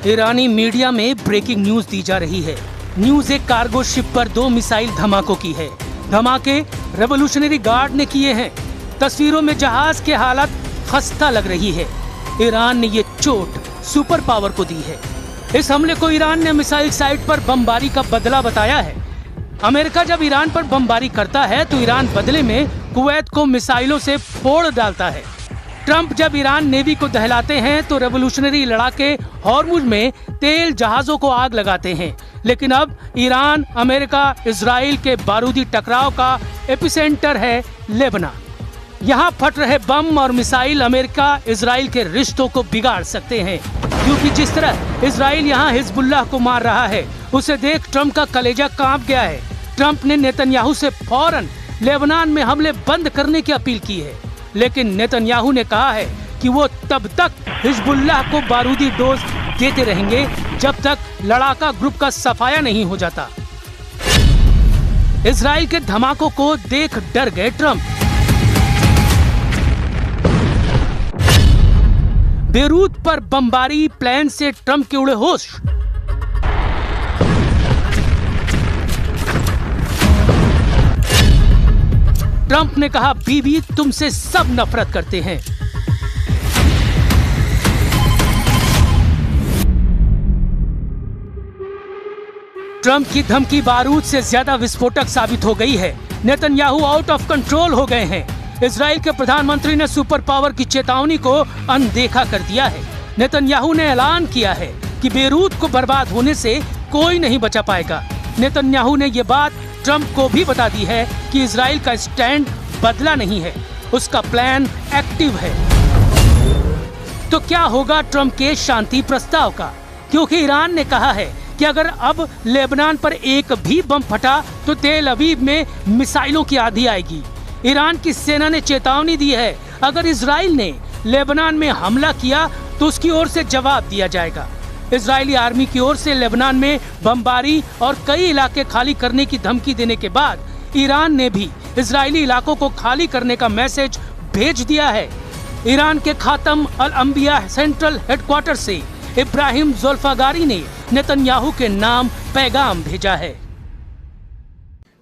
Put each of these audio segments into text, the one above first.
ईरानी media में breaking news दी जा रही है। न्यूज एक कार्गो शिप पर 2 मिसाइल धमाकों की है। धमाके रेवोल्यूशनरी गार्ड ने किए हैं। तस्वीरों में जहाज की हालत खस्ता लग रही है। ईरान ने ये चोट सुपर पावर को दी है। इस हमले को ईरान ने मिसाइल साइट पर बमबारी का बदला बताया है। अमेरिका जब ईरान पर बमबारी करता है तो ईरान बदले में कुवैत को मिसाइलों से फोड़ डालता है। ट्रंप जब ईरान नेवी को दहलाते हैं तो रेवोल्यूशनरी लड़ाके हॉर्मुज में तेल जहाजों को आग लगाते हैं। लेकिन अब ईरान, अमेरिका, इजराइल के बारूदी टकराव का एपिसेंटर है लेबनान। यहाँ फट रहे बम और मिसाइल अमेरिका इजराइल के रिश्तों को बिगाड़ सकते हैं, क्योंकि जिस तरह इजराइल यहाँ हिजबुल्लाह को मार रहा है उसे देख ट्रंप का कलेजा कांप गया है। ट्रंप ने नेतन्याहू से फौरन लेबनान में हमले बंद करने की अपील की है, लेकिन नेतन्याहू ने कहा है कि वो तब तक हिजबुल्लाह को बारूदी डोज देते रहेंगे जब तक लड़ाका ग्रुप का सफाया नहीं हो जाता। इजराइल के धमाकों को देख डर गए ट्रंप। बेरूत पर बमबारी, प्लेन से ट्रंप के उड़े होश। ट्रंप ने कहा, बीबी तुमसे सब नफरत करते हैं। ट्रंप की धमकी बारूद से ज्यादा विस्फोटक साबित हो गई है। नेतन्याहू आउट ऑफ कंट्रोल हो गए हैं। इजराइल के प्रधानमंत्री ने सुपर पावर की चेतावनी को अनदेखा कर दिया है। नेतन्याहू ने ऐलान किया है कि बेरूत को बर्बाद होने से कोई नहीं बचा पाएगा। नेतन्याहू ने ये बात ट्रंप को भी बता दी है कि इजराइल का स्टैंड बदला नहीं है, उसका प्लान एक्टिव है। तो क्या होगा ट्रंप के शांति प्रस्ताव का? क्योंकि ईरान ने कहा है कि अगर अब लेबनान पर एक भी बम फटा तो तेल अवीव में मिसाइलों की आंधी आएगी। ईरान की सेना ने चेतावनी दी है, अगर इजराइल ने लेबनान में हमला किया तो उसकी ओर से जवाब दिया जाएगा। इजरायली आर्मी की ओर से लेबनान में बमबारी और कई इलाके खाली करने की धमकी देने के बाद ईरान ने भी इजरायली इलाकों को खाली करने का मैसेज भेज दिया है। ईरान के खातम अल अंबिया सेंट्रल हेडक्वार्टर से इब्राहिम ज़ुल्फ़ागारी ने नेतन्याहू के नाम पैगाम भेजा है।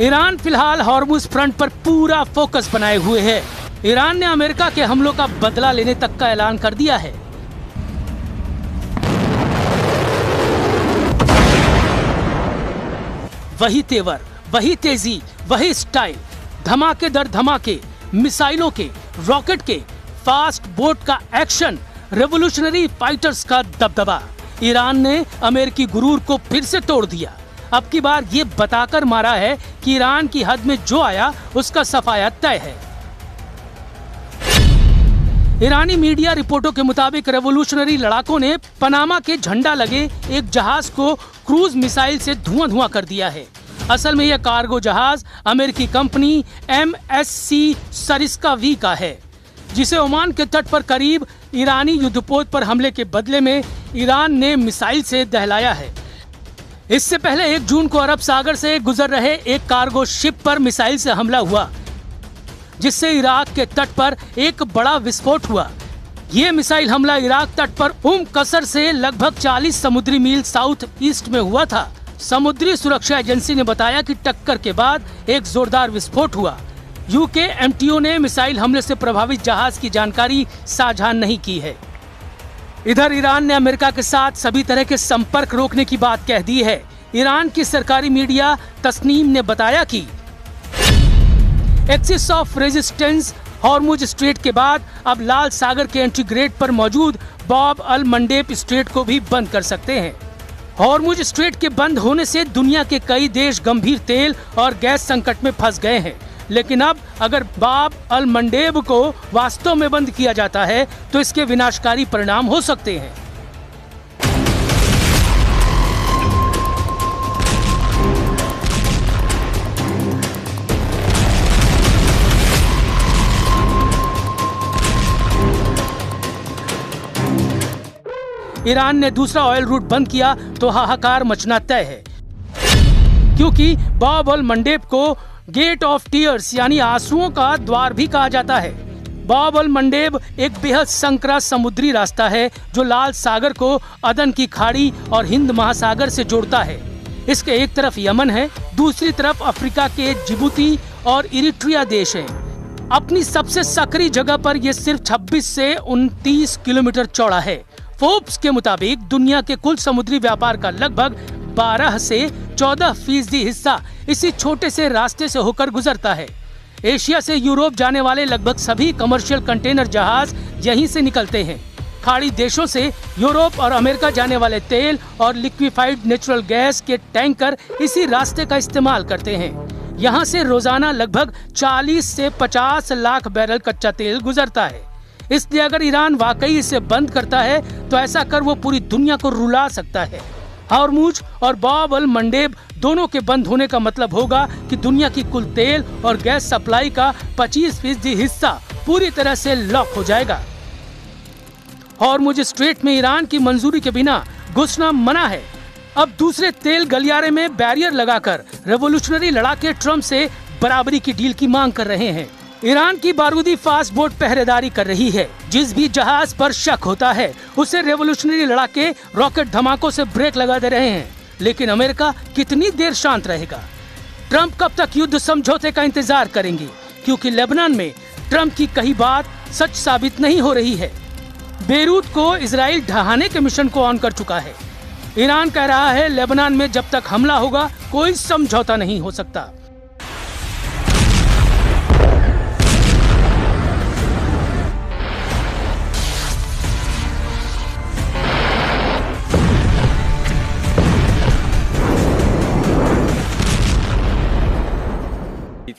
ईरान फिलहाल हॉर्मुज फ्रंट पर पूरा फोकस बनाए हुए है। ईरान ने अमेरिका के हमलों का बदला लेने तक का ऐलान कर दिया है। वही तेवर, वही तेजी, वही स्टाइल, धमाके दर धमाके, मिसाइलों के, रॉकेट के, फास्ट बोट का एक्शन, रेवोल्यूशनरी फाइटर्स का दबदबा। ईरान ने अमेरिकी गुरूर को फिर से तोड़ दिया। अब की बार ये बताकर मारा है कि ईरान की हद में जो आया उसका सफाया तय है। ईरानी मीडिया रिपोर्टों के मुताबिक रेवोल्यूशनरी लड़ाकों ने पनामा के झंडा लगे एक जहाज को क्रूज मिसाइल से धुआं कर दिया है। असल में यह कार्गो जहाज अमेरिकी कंपनी MSC सरिस्का V का है, जिसे ओमान के तट पर करीब ईरानी युद्धपोत पर हमले के बदले में ईरान ने मिसाइल से दहलाया है। इससे पहले 1 जून को अरब सागर से गुजर रहे एक कार्गो शिप पर मिसाइल से हमला हुआ, जिससे इराक के तट पर एक बड़ा विस्फोट हुआ। ये मिसाइल हमला इराक तट पर कसर से लगभग 40 समुद्री मील साउथ ईस्ट में हुआ था। समुद्री सुरक्षा एजेंसी ने बताया कि टक्कर के बाद एक जोरदार विस्फोट हुआ। यूके MTO ने मिसाइल हमले से प्रभावित जहाज की जानकारी साझा नहीं की है। इधर ईरान ने अमेरिका के साथ सभी तरह के संपर्क रोकने की बात कह दी है। ईरान की सरकारी मीडिया तस्नीम ने बताया कि axis of resistance Hormuz strait के बाद अब लाल सागर के एंट्री गेट पर मौजूद बाब अल मंडेब स्ट्रेट को भी बंद कर सकते हैं। हॉर्मुज स्ट्रेट के बंद होने से दुनिया के कई देश गंभीर तेल और गैस संकट में फंस गए हैं। लेकिन अब अगर बाब अल मंडेब को वास्तव में बंद किया जाता है तो इसके विनाशकारी परिणाम हो सकते हैं। ईरान ने दूसरा ऑयल रूट बंद किया तो हाहाकार मचना तय है, क्योंकि बाब अल मंडेब को गेट ऑफ टीयर्स यानी आंसुओं का द्वार भी कहा जाता है। बाब अल मंडेब एक बेहद संकरा समुद्री रास्ता है जो लाल सागर को अदन की खाड़ी और हिंद महासागर से जोड़ता है। इसके एक तरफ यमन है, दूसरी तरफ अफ्रीका के जिबूती और इरिट्रिया देश हैं। अपनी सबसे सकरी जगह पर यह सिर्फ 26 से 29 किलोमीटर चौड़ा है। फोर्ब्स के मुताबिक दुनिया के कुल समुद्री व्यापार का लगभग 12 से 14% हिस्सा इसी छोटे से रास्ते से होकर गुजरता है। एशिया से यूरोप जाने वाले लगभग सभी कमर्शियल कंटेनर जहाज यहीं से निकलते हैं। खाड़ी देशों से यूरोप और अमेरिका जाने वाले तेल और लिक्विफाइड नेचुरल गैस के टैंकर इसी रास्ते का इस्तेमाल करते हैं। यहाँ से रोजाना लगभग 40 से 50 लाख बैरल कच्चा तेल गुजरता है। इसलिए अगर ईरान वाकई इसे बंद करता है तो ऐसा कर वो पूरी दुनिया को रुला सकता है। हॉर्मुज और बाब अल मंडेब दोनों के बंद होने का मतलब होगा कि दुनिया की कुल तेल और गैस सप्लाई का 25% हिस्सा पूरी तरह से लॉक हो जाएगा। हॉर्मुज स्ट्रेट में ईरान की मंजूरी के बिना घुसना मना है। अब दूसरे तेल गलियारे में बैरियर लगाकर रेवोल्यूशनरी लड़ाके ट्रम्प से बराबरी की डील की मांग कर रहे हैं। ईरान की बारूदी फास्ट बोट पहरेदारी कर रही है। जिस भी जहाज पर शक होता है उसे रेवोल्यूशनरी लड़ाके रॉकेट धमाकों से ब्रेक लगा दे रहे हैं। लेकिन अमेरिका कितनी देर शांत रहेगा? ट्रम्प कब तक युद्ध समझौते का इंतजार करेंगे? क्योंकि लेबनान में ट्रम्प की कही बात सच साबित नहीं हो रही है। बेरूत को इजराइल ढहाने के मिशन को ऑन कर चुका है। ईरान कह रहा है लेबनान में जब तक हमला होगा कोई समझौता नहीं हो सकता।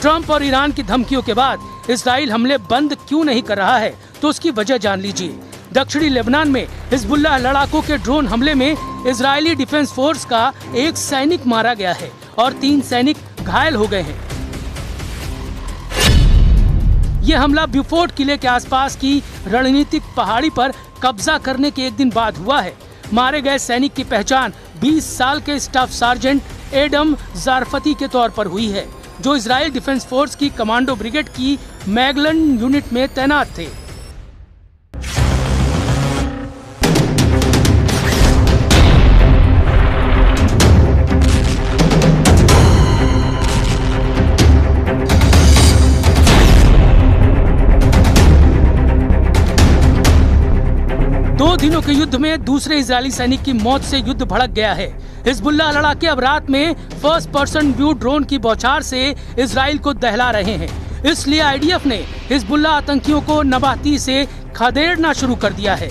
ट्रम्प और ईरान की धमकियों के बाद इजराइल हमले बंद क्यों नहीं कर रहा है तो उसकी वजह जान लीजिए। दक्षिणी लेबनान में हिजबुल्लाह लड़ाकों के ड्रोन हमले में इजरायली डिफेंस फोर्स का एक सैनिक मारा गया है और 3 सैनिक घायल हो गए हैं। ये हमला ब्यूफोर्ट किले के आसपास की रणनीतिक पहाड़ी पर कब्जा करने के एक दिन बाद हुआ है। मारे गए सैनिक की पहचान 20 साल के स्टाफ सार्जेंट एडम जारफती के तौर पर हुई है, जो इजराइल डिफेंस फोर्स की कमांडो ब्रिगेड की मैगलन यूनिट में तैनात थे। दो दिनों के युद्ध में दूसरे इजरायली सैनिक की मौत से युद्ध भड़क गया है। हिजबुल्लाह लड़ाके अब रात में फर्स्ट पर्सन व्यू ड्रोन की बौछार से इजराइल को दहला रहे हैं। इसलिए आईडीएफ ने हिजबुल्लाह आतंकियों को नबाती से खदेड़ना शुरू कर दिया है।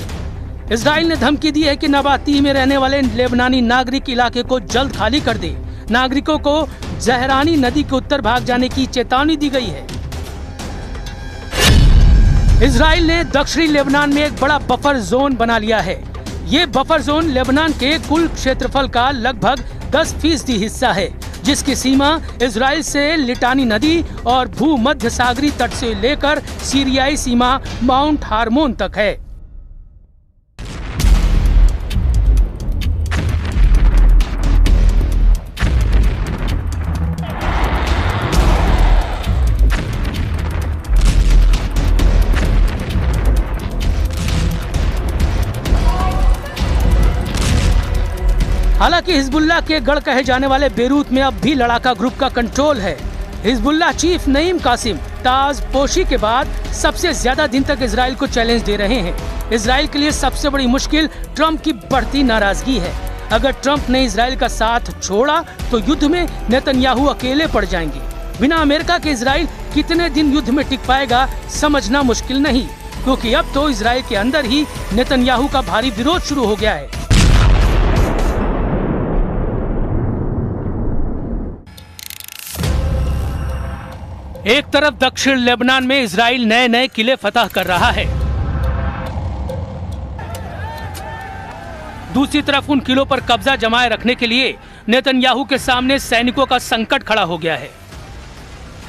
इजराइल ने धमकी दी है कि नबाती में रहने वाले लेबनानी नागरिक इलाके को जल्द खाली कर दे। नागरिकों को जहरानी नदी के उत्तर भाग जाने की चेतावनी दी गई है। इजराइल ने दक्षिणी लेबनान में एक बड़ा बफर जोन बना लिया है। ये बफर जोन लेबनान के कुल क्षेत्रफल का लगभग 10% हिस्सा है, जिसकी सीमा इजराइल से लिटानी नदी और भूमध्य सागरीय तट से लेकर सीरियाई सीमा माउंट हार्मोन तक है। हालांकि हिजबुल्लाह के गढ़ कहे जाने वाले बेरूत में अब भी लड़ाका ग्रुप का कंट्रोल है। हिजबुल्लाह चीफ नईम कासिम ताज पोशी के बाद सबसे ज्यादा दिन तक इजराइल को चैलेंज दे रहे हैं। इजराइल के लिए सबसे बड़ी मुश्किल ट्रम्प की बढ़ती नाराजगी है। अगर ट्रम्प ने इजराइल का साथ छोड़ा तो युद्ध में नेतन्याहू अकेले पड़ जाएंगे। बिना अमेरिका के इजराइल कितने दिन युद्ध में टिक पाएगा समझना मुश्किल नहीं, क्योंकि अब तो इजराइल के अंदर ही नेतन्याहू का भारी विरोध शुरू हो गया है। एक तरफ दक्षिण लेबनान में इजराइल नए नए किले फतह कर रहा है, दूसरी तरफ उन किलों पर कब्जा जमाए रखने के लिए नेतन्याहू के सामने सैनिकों का संकट खड़ा हो गया है।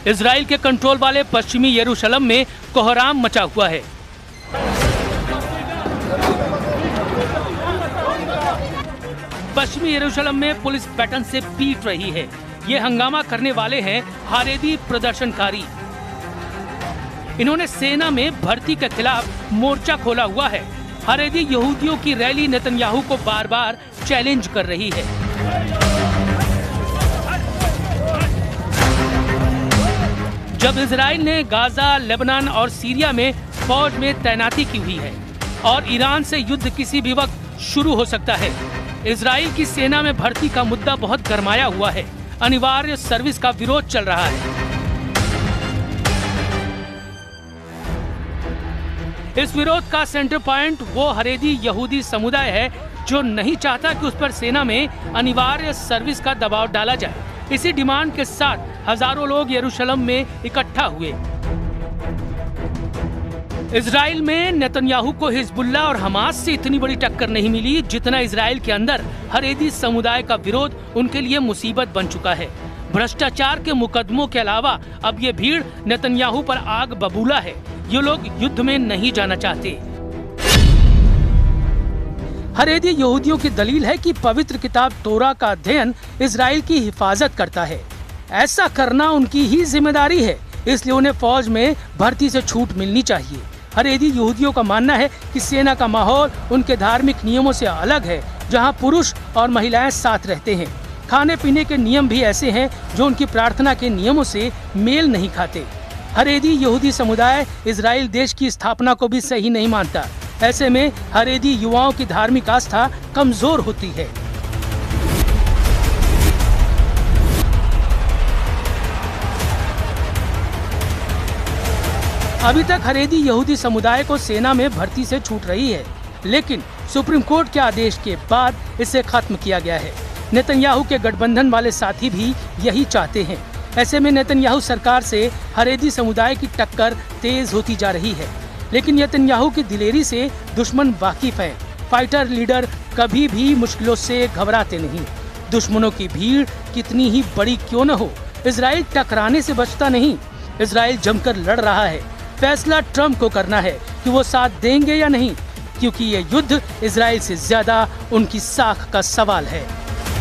इजराइल के कंट्रोल वाले पश्चिमी यरूशलेम में कोहराम मचा हुआ है। पश्चिमी यरूशलेम में पुलिस बैटन से पीट रही है। ये हंगामा करने वाले हैं हारेदी प्रदर्शनकारी। इन्होंने सेना में भर्ती के खिलाफ मोर्चा खोला हुआ है। हारेदी यहूदियों की रैली नेतन्याहू को बार बार चैलेंज कर रही है। जब इजराइल ने गाजा, लेबनान और सीरिया में फौज में तैनाती की हुई है और ईरान से युद्ध किसी भी वक्त शुरू हो सकता है। इजराइल की सेना में भर्ती का मुद्दा बहुत गरमाया हुआ है। अनिवार्य सर्विस का विरोध चल रहा है। इस विरोध का सेंटर पॉइंट वो हारेदी यहूदी समुदाय है जो नहीं चाहता कि उस पर सेना में अनिवार्य सर्विस का दबाव डाला जाए। इसी डिमांड के साथ हजारों लोग यरूशलेम में इकट्ठा हुए। इजराइल में नेतन्याहू को हिजबुल्लाह और हमास से इतनी बड़ी टक्कर नहीं मिली जितना इजराइल के अंदर हारेदी समुदाय का विरोध उनके लिए मुसीबत बन चुका है। भ्रष्टाचार के मुकदमों के अलावा अब ये भीड़ नेतन्याहू पर आग बबूला है। ये लोग युद्ध में नहीं जाना चाहते। हारेदी यहूदियों की दलील है कि पवित्र किताब तोरा का अध्ययन इजराइल की हिफाजत करता है। ऐसा करना उनकी ही जिम्मेदारी है, इसलिए उन्हें फौज में भर्ती से छूट मिलनी चाहिए। हारेदी यहूदियों का मानना है कि सेना का माहौल उनके धार्मिक नियमों से अलग है, जहां पुरुष और महिलाएं साथ रहते हैं। खाने पीने के नियम भी ऐसे हैं जो उनकी प्रार्थना के नियमों से मेल नहीं खाते। हारेदी यहूदी समुदाय इजराइल देश की स्थापना को भी सही नहीं मानता। ऐसे में हारेदी युवाओं की धार्मिक आस्था कमजोर होती है। अभी तक हारेदी यहूदी समुदाय को सेना में भर्ती से छूट रही है, लेकिन सुप्रीम कोर्ट के आदेश के बाद इसे खत्म किया गया है। नेतन्याहू के गठबंधन वाले साथी भी यही चाहते हैं। ऐसे में नेतन्याहू सरकार से हारेदी समुदाय की टक्कर तेज होती जा रही है, लेकिन नेतन्याहू की दिलेरी से दुश्मन वाकिफ है। फाइटर लीडर कभी भी मुश्किलों से घबराते नहीं। दुश्मनों की भीड़ कितनी ही बड़ी क्यों न हो, इजराइल टकराने से बचता नहीं। इजराइल जमकर लड़ रहा है। फैसला ट्रंप को करना है कि वो साथ देंगे या नहीं, क्योंकि ये युद्ध इजराइल से ज्यादा उनकी साख का सवाल है।